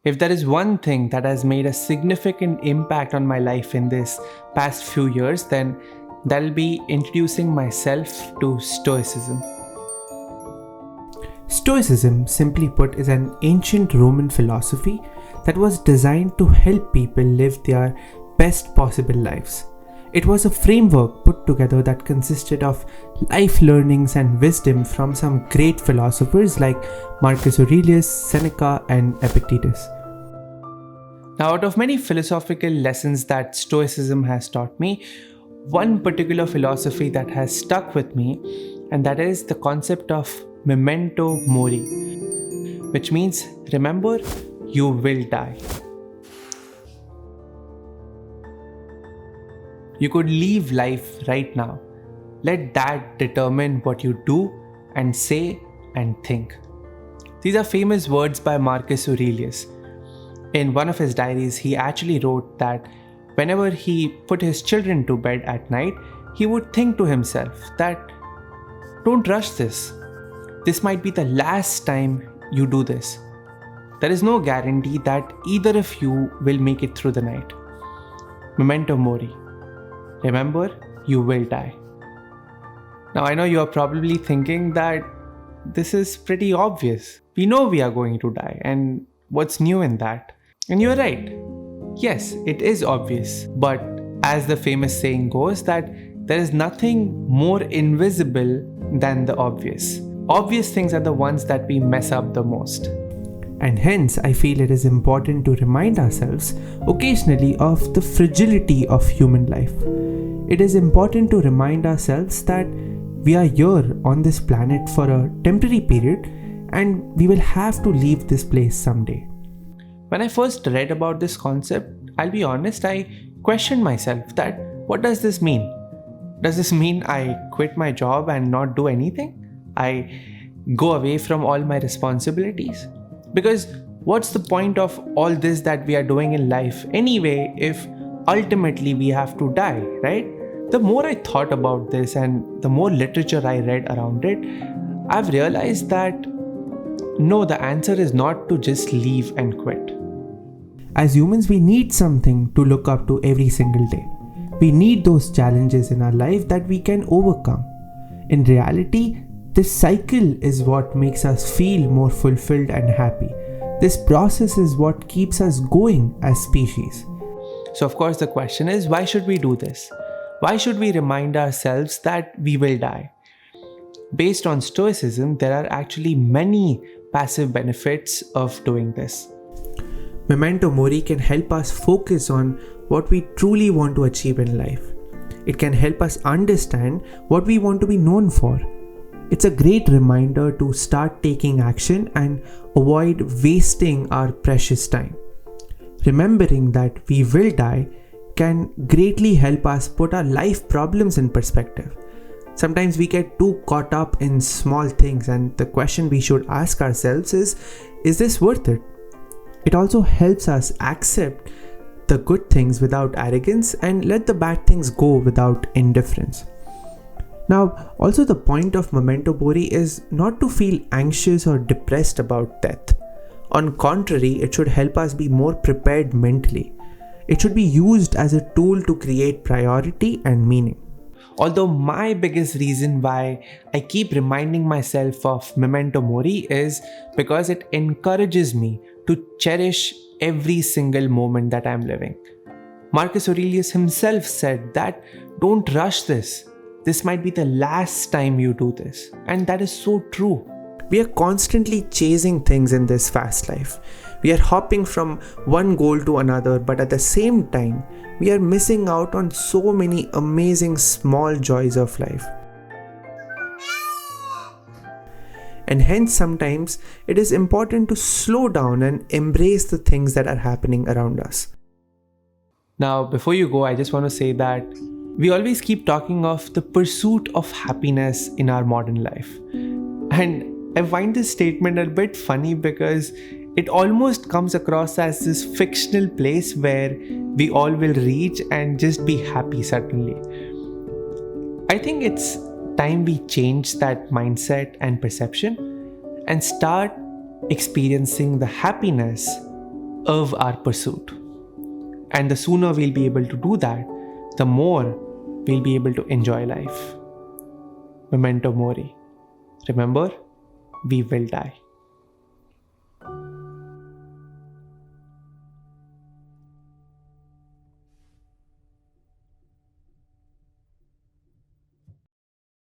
If there is one thing that has made a significant impact on my life in this past few years, then that'll be introducing myself to Stoicism. Stoicism, simply put, is an ancient Roman philosophy that was designed to help people live their best possible lives. It was a framework put together that consisted of life learnings and wisdom from some great philosophers like Marcus Aurelius, Seneca, and Epictetus. Now, out of many philosophical lessons that Stoicism has taught me, one particular philosophy that has stuck with me, and that is the concept of MEMENTO MORI, which means remember, you will die. You could leave life right now. Let that determine what you do and say and think. These are famous words by Marcus Aurelius. In one of his diaries, he actually wrote that whenever he put his children to bed at night, he would think to himself that, don't rush this. This might be the last time you do this. There is no guarantee that either of you will make it through the night. Memento mori. Remember, you will die. Now, I know you are probably thinking that this is pretty obvious. We know we are going to die, and what's new in that? And you're right. Yes, it is obvious. But as the famous saying goes, that there is nothing more invisible than the obvious. Obvious things are the ones that we mess up the most. And hence, I feel it is important to remind ourselves occasionally of the fragility of human life. It is important to remind ourselves that we are here on this planet for a temporary period and we will have to leave this place someday. When I first read about this concept, I'll be honest, I questioned myself that what does this mean? Does this mean I quit my job and not do anything? I go away from all my responsibilities? Because what's the point of all this that we are doing in life anyway if ultimately we have to die, right? The more I thought about this and the more literature I read around it, I've realized that no, the answer is not to just leave and quit. As humans, we need something to look up to every single day. We need those challenges in our life that we can overcome. In reality, this cycle is what makes us feel more fulfilled and happy. This process is what keeps us going as species. So of course the question is, why should we do this? Why should we remind ourselves that we will die? Based on Stoicism, there are actually many passive benefits of doing this. Memento mori can help us focus on what we truly want to achieve in life. It can help us understand what we want to be known for. It's a great reminder to start taking action and avoid wasting our precious time. Remembering that we will die can greatly help us put our life problems in perspective. Sometimes we get too caught up in small things, and the question we should ask ourselves is this worth it? It also helps us accept the good things without arrogance and let the bad things go without indifference. Now, also the point of memento mori is not to feel anxious or depressed about death. On contrary, it should help us be more prepared mentally. It should be used as a tool to create priority and meaning. Although my biggest reason why I keep reminding myself of memento mori is because it encourages me to cherish every single moment that I'm living. Marcus Aurelius himself said that don't rush this. This might be the last time you do this. And that is so true. We are constantly chasing things in this fast life. We are hopping from one goal to another, but at the same time, we are missing out on so many amazing small joys of life. And hence sometimes it is important to slow down and embrace the things that are happening around us. Now, before you go, I just want to say that we always keep talking of the pursuit of happiness in our modern life. And I find this statement a bit funny because it almost comes across as this fictional place where we all will reach and just be happy suddenly. I think it's time we change that mindset and perception and start experiencing the happiness of our pursuit. And the sooner we'll be able to do that, the more we'll be able to enjoy life. Memento mori. Remember, we will die.